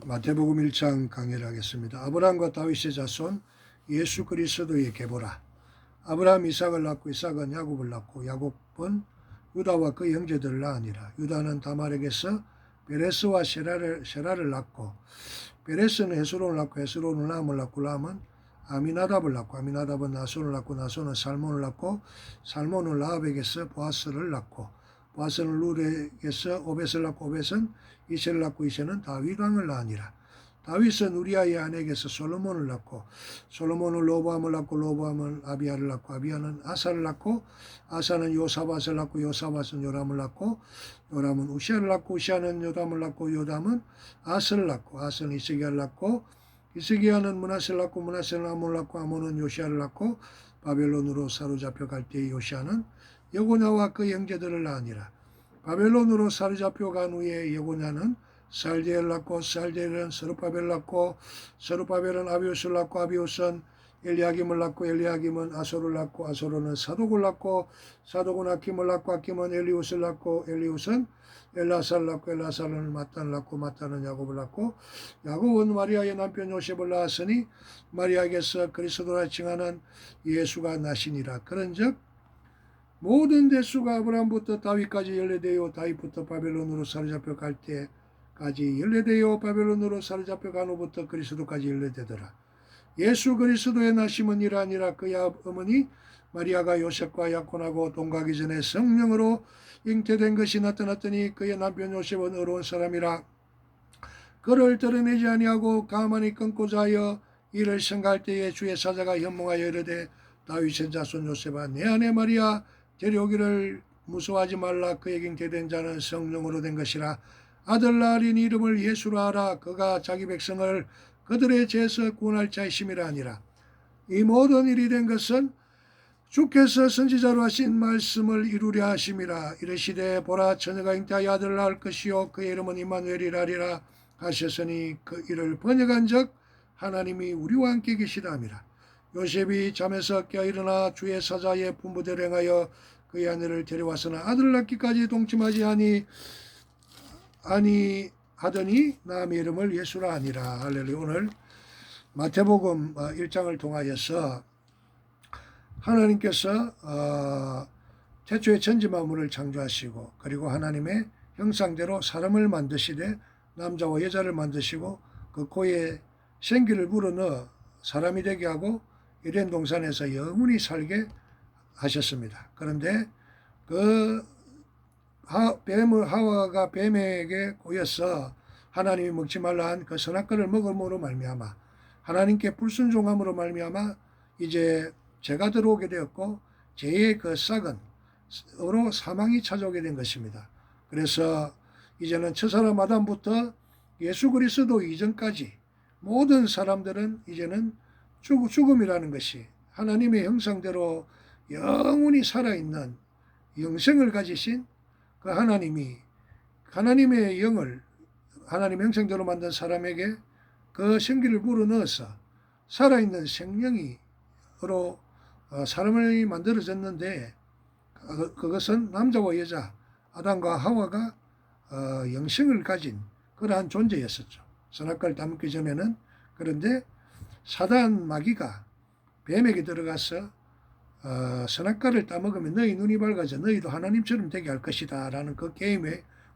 마태복음 1장 강의를 하겠습니다. 아브라함과 다윗의 자손 예수 그리스도의 계보라. 아브라함 이삭을 낳고 이삭은 야곱을 낳고 야곱은 유다와 그 형제들을 낳으니라. 유다는 다말에게서 베레스와 세라를 낳고 베레스는 헤스론을 낳고 헤스론은 람을 낳고 람은 아미나답을 낳고 아미나답은 나손을 낳고 나손은 살몬을 낳고 살몬은 라합에게서 보아스를 낳고 보아스는 룰에게서 오벳을 낳고 오벳은 이세를 낳고 이세는 다윗 왕을 낳으니라. 다윗은 우리아의 아내에게서 솔로몬을 낳고 솔로몬은 로보암을 낳고 로보암은 아비야를 낳고 아비야는 아사를 낳고 아사는 요사밧을 낳고 요사밧은 요람을 낳고 요람은 우시아를 낳고 우시아는 요담을 낳고 요담은 아스를 낳고 아스는 이스기야를 낳고 이스기야는 므낫세를 낳고 므낫세는 아몬을 낳고 아몬은 요시아를 낳고 바벨론으로 사로잡혀 갈 때의 요시아는 여고냐와 그 형제들을 낳으니라. 바벨론으로 사로잡혀 간 후에 여고냐는 살디엘을 낳고 살디엘은 스룹바벨을 낳고 스룹바벨은 아비우스를 낳고 아비우스는 엘리야김을 낳고 엘리야김은 아소를 낳고 아소르는 사독을 낳고 사독은 아킴을 낳고 아킴은 엘리우스를 낳고 엘리우스는 엘라사를 낳고 엘라사는 마탄을 낳고 마탄은 야곱을 낳고 야곱은 마리아의 남편 요셉을 낳았으니 마리아에게서 그리스도라 칭하는 예수가 나시니라. 그런즉 모든 대수가 아브라함부터 다윗까지 연례되어 다윗부터 바벨론으로 사로잡혀 갈 때까지 연례되어 바벨론으로 사로잡혀 간 후부터 그리스도까지 연례되더라. 예수 그리스도의 나심은 이러하니라. 그의 어머니 마리아가 요셉과 약혼하고 동거하기 전에 성령으로 잉태된 것이 나타났더니 그의 남편 요셉은 어려운 사람이라 그를 드러내지 아니하고 가만히 끊고자 하여 이를 생각할 때에 주의 사자가 현몽하여 이르되 다윗의 자손 요셉아 내 아내 마리아 데려오기를 무서워하지 말라. 그에게 잉태된 자는 성령으로 된 것이라. 아들 낳으리니 이름을 예수로 하라. 그가 자기 백성을 그들의 죄에서 구원할 자이심이라 하니라. 이 모든 일이 된 것은 주께서 선지자로 하신 말씀을 이루려 하심이라. 이르시되 보라 처녀가 잉태하여 아들을 낳을 것이요 그의 이름은 임마누엘이라 하리라 하셨으니 그 이를 번역한 적 하나님이 우리와 함께 계시다 함이라. 요셉이 잠에서 깨어 일어나 주의 사자의 분부대로 행하여 그의 아내를 데려와서는 아들을 낳기까지 동침하지 아니하더니 남의 이름을 예수라 하니라. 할렐루야. 오늘 마태복음 1장을 통하여서 하나님께서 태초에 천지만물을 창조하시고 그리고 하나님의 형상대로 사람을 만드시되 남자와 여자를 만드시고 그 코에 생기를 불어넣어 사람이 되게 하고 에덴 동산에서 영원히 살게 하셨습니다. 그런데 그 하와가 뱀에게 꼬여서 하나님이 먹지 말라 한 그 선악과를 먹음으로 말미암아 하나님께 불순종함으로 말미암아 이제 죄가 들어오게 되었고 죄의 그 싹은으로 사망이 찾아오게 된 것입니다. 그래서 이제는 첫사람 아담부터 예수 그리스도 이전까지 모든 사람들은 이제는 죽음이라는 것이 하나님의 형상대로 영원히 살아있는 영생을 가지신 그 하나님이 하나님의 영을 하나님의 형상대로 만든 사람에게 그 생기를 불어넣어서 살아있는 생명으로 사람을 만들어졌는데 그것은 남자와 여자 아담과 하와가 영생을 가진 그러한 존재였었죠. 선악과를 따먹기 전에는. 그런데 사단 마귀가 뱀에게 들어가서 선악과를 따먹으면 너희 눈이 밝아져 너희도 하나님처럼 되게 할 것이다 라는 그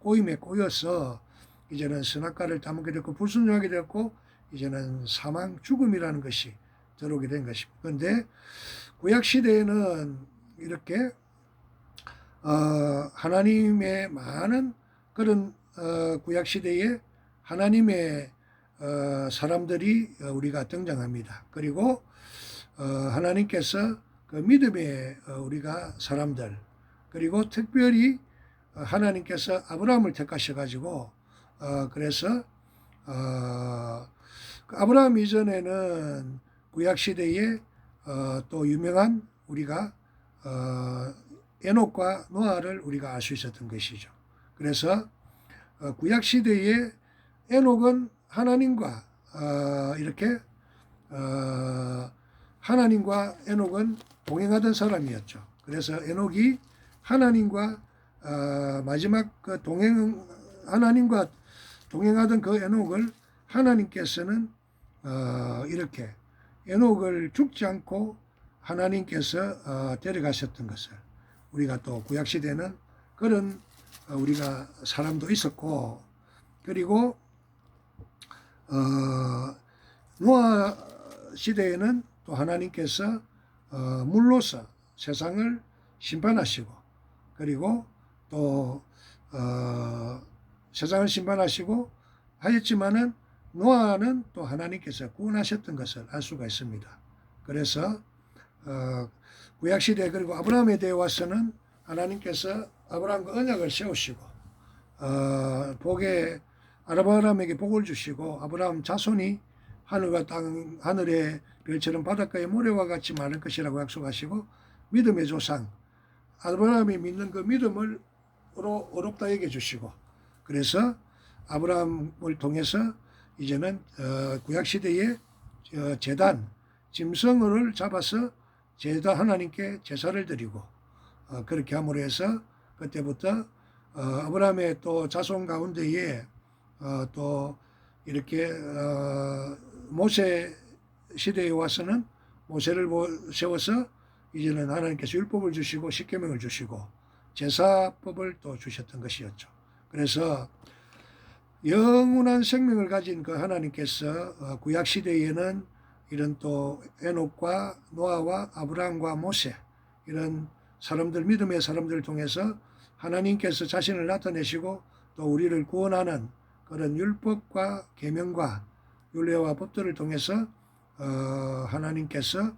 꼬임에 꼬여서 이제는 선악과를 따먹게 됐고 불순종하게 됐고 이제는 사망 죽음이라는 것이 들어오게 된 것입니다. 그런데 구약시대에는 이렇게 하나님의 많은 그런 구약시대에 하나님의 사람들이 우리가 등장합니다. 그리고 하나님께서 그 믿음의 우리가 사람들 그리고 특별히 하나님께서 아브라함을 택하셔가지고 그래서 아브라함 이전에는 구약시대에 또 유명한 우리가 에녹과 노아를 우리가 알 수 있었던 것이죠. 그래서 구약시대에 에녹은 하나님과 이렇게 하나님과 에녹은 동행하던 사람이었죠. 그래서 에녹이 하나님과 마지막 그 하나님과 동행하던 그 에녹을 하나님께서는 이렇게 에녹을 죽지 않고 하나님께서 데려가셨던 것을 우리가 또 구약시대는 그런 우리가 사람도 있었고, 그리고 노아 시대에는 또 하나님께서 물로서 세상을 심판하시고, 그리고 또 세상을 심판하시고 하였지만은 노아는 또 하나님께서 구원하셨던 것을 알 수가 있습니다. 그래서 구약시대 그리고 아브라함에 대해 와서는 하나님께서 아브라함과 언약을 세우시고 아브라함에게 복을 주시고 아브라함 자손이 하늘과 땅, 하늘의 별처럼 바닷가의 모래와 같이 많을 것이라고 약속하시고 믿음의 조상 아브라함이 믿는 그 믿음을 어렵다 여겨 주시고, 그래서 아브라함을 통해서 이제는 구약시대의 제단 짐승을 잡아서 하나님께 제사를 드리고 그렇게 함으로 해서 그때부터 아브라함의 또 자손 가운데에 또 이렇게 모세 시대에 와서는 모세를 세워서 이제는 하나님께서 율법을 주시고 십계명을 주시고 제사법을 또 주셨던 것이었죠. 그래서 영원한 생명을 가진 그 하나님께서 구약 시대에는 이런 또 에녹과 노아와 아브라함과 모세 이런 사람들, 믿음의 사람들을 통해서 하나님께서 자신을 나타내시고 또 우리를 구원하는 그런 율법과 계명과 율례와 법들을 통해서 하나님께서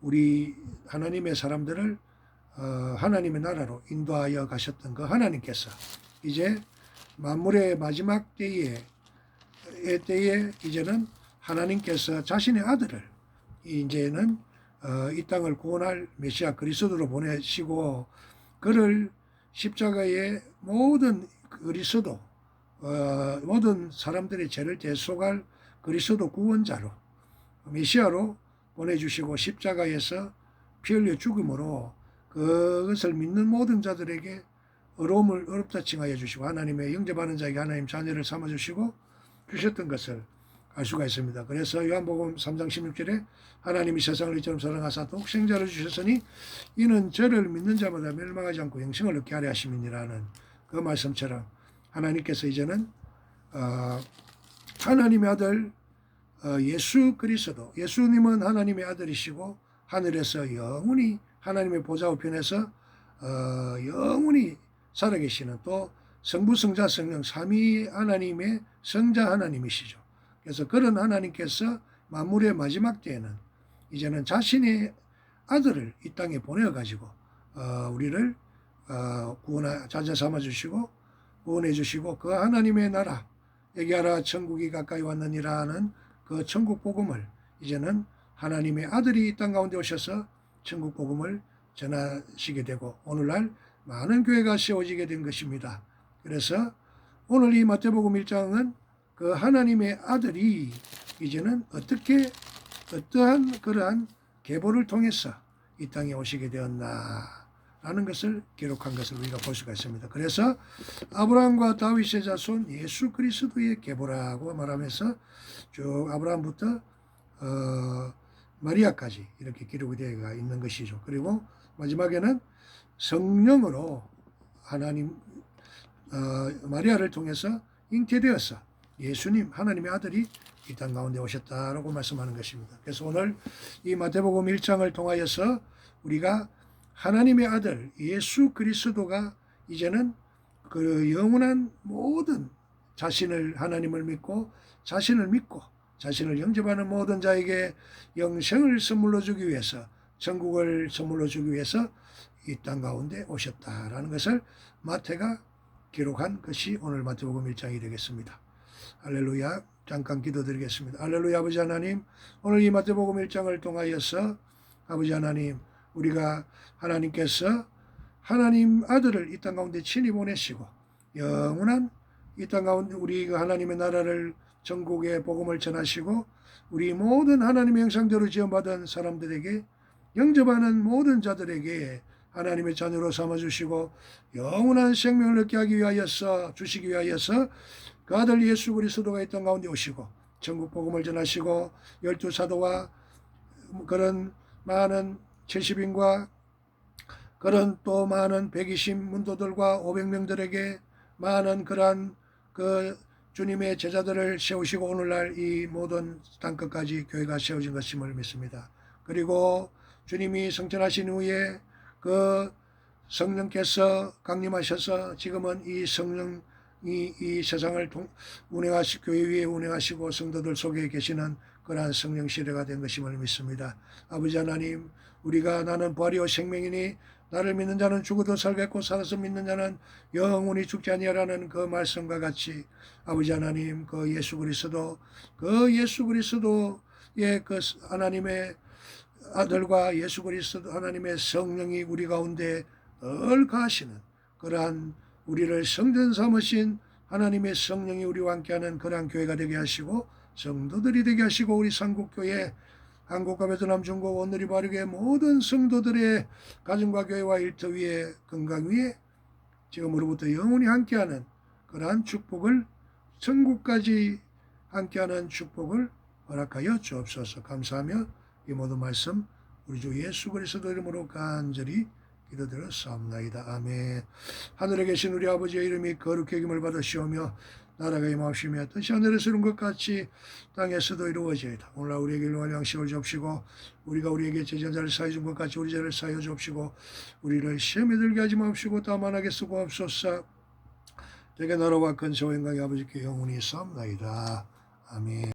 우리 하나님의 사람들을 하나님의 나라로 인도하여 가셨던 그 하나님께서 이제 만물의 마지막 때에 이제는 하나님께서 자신의 아들을 이제는 이 땅을 구원할 메시아 그리스도로 보내시고 그를 십자가의 모든 그리스도 모든 사람들의 죄를 대속할 그리스도 구원자로 메시아로 보내주시고 십자가에서 피 흘려 죽음으로 그것을 믿는 모든 자들에게 어렵다 칭하여 주시고 하나님의 영접하는 자에게 하나님 자녀를 삼아주시고 주셨던 것을 알 수가 있습니다. 그래서 요한복음 3장 16절에 하나님이 세상을 이처럼 사랑하사 독생자를 주셨으니 이는 저를 믿는 자마다 멸망하지 않고 영생을 얻게 하려 하심이니라는 그 말씀처럼 하나님께서 이제는 하나님의 아들 예수 그리스도, 예수님은 하나님의 아들이시고 하늘에서 영원히 하나님의 보좌 우편에서 영원히 살아계시는 또 성부 성자 성령 삼위 하나님의 성자 하나님이시죠. 그래서 그런 하나님께서 만물의 마지막 때에는 이제는 자신의 아들을 이 땅에 보내어 가지고 우리를 자녀 삼아 주시고 구원해 주시고 그 하나님의 나라 얘기하라 천국이 가까이 왔느니라 하는 그 천국 복음을 이제는 하나님의 아들이 이 땅 가운데 오셔서 천국 복음을 전하시게 되고 오늘날 많은 교회가 세워지게 된 것입니다. 그래서 오늘 이 마태복음 1장은 그 하나님의 아들이 이제는 어떠한 그러한 계보를 통해서 이 땅에 오시게 되었나라는 것을 기록한 것을 우리가 볼 수가 있습니다. 그래서 아브라함과 다윗의 자손 예수 그리스도의 계보라고 말하면서 쭉 아브라함부터 마리아까지 이렇게 기록이 되어 있는 것이죠. 그리고 마지막에는 성령으로 하나님 마리아를 통해서 잉태되어서 예수님 하나님의 아들이 이 땅 가운데 오셨다라고 말씀하는 것입니다. 그래서 오늘 이 마태복음 1장을 통하여서 우리가 하나님의 아들 예수 그리스도가 이제는 그 영원한 모든 하나님을 믿고 자신을 영접하는 모든 자에게 영생을 선물로 주기 위해서 천국을 선물로 주기 위해서 이 땅 가운데 오셨다라는 것을 마태가 기록한 것이 오늘 마태복음 1장이 되겠습니다. 할렐루야. 잠깐 기도드리겠습니다. 할렐루야. 아버지 하나님, 오늘 이 마태복음 1장을 통하여서 아버지 하나님, 우리가 하나님께서 하나님 아들을 이 땅 가운데 친히 보내시고 영원한 이 땅 가운데 우리가 하나님의 나라를 전국에 복음을 전하시고 우리 모든 하나님의 형상대로 지음받은 사람들에게 영접하는 모든 자들에게 하나님의 자녀로 삼아주시고 영원한 생명을 얻게 하기 위하여서 주시기 위하여서 그 아들 예수 그리스도가 이 땅 가운데 오시고 천국 복음을 전하시고 12사도와 그런 많은 70인과 그런 또 많은 120 문도들과 500명들에게 많은 그러한 그 주님의 제자들을 세우시고 오늘날 이 모든 땅끝까지 교회가 세워진 것임을 믿습니다. 그리고 주님이 승천하신 후에 그 성령께서 강림하셔서 지금은 이 성령이 이 세상을 운행하시고 교회 위에 운행하시고 성도들 속에 계시는 그러한 성령 시대가 된 것임을 믿습니다. 아버지 하나님, 우리가 나는 부활이요 생명이니 나를 믿는 자는 죽어도 살겠고 살아서 믿는 자는 영원히 죽지 아니하라는 그 말씀과 같이 아버지 하나님, 그 예수 그리스도의 그 하나님의 아들과 예수 그리스도 하나님의 성령이 우리 가운데 늘 가시는 그러한 우리를 성전 삼으신 하나님의 성령이 우리와 함께하는 그러한 교회가 되게 하시고 성도들이 되게 하시고 우리 삼국교회 한국과 베트남 중국 오늘이 바르게 모든 성도들의 가정과 교회와 일터 위에 건강 위에 지금으로부터 영원히 함께하는 그러한 축복을 천국까지 함께하는 축복을 허락하여 주옵소서. 감사하며 이 모든 말씀 우리 주 예수 그리스도 이름으로 간절히 기도드렸사옵나이다. 아멘. 하늘에 계신 우리 아버지의 이름이 거룩히 여김을 받으시오며 나라가 임하시며 뜻이 하늘에서 이룬 것 같이 땅에서도 이루어지이다. 오늘날 우리에게 일용할 양식을 주옵시고 우리가 우리에게 죄진 자를 사하여 준 것 같이 우리 죄를 사하여 주옵시고 우리를 시험에 들게 하지 마옵시고 다만 하게 쓰고옵소서. 내게 나라와 근세와 영광이 아버지께 영원히 있사옵나이다. 아멘.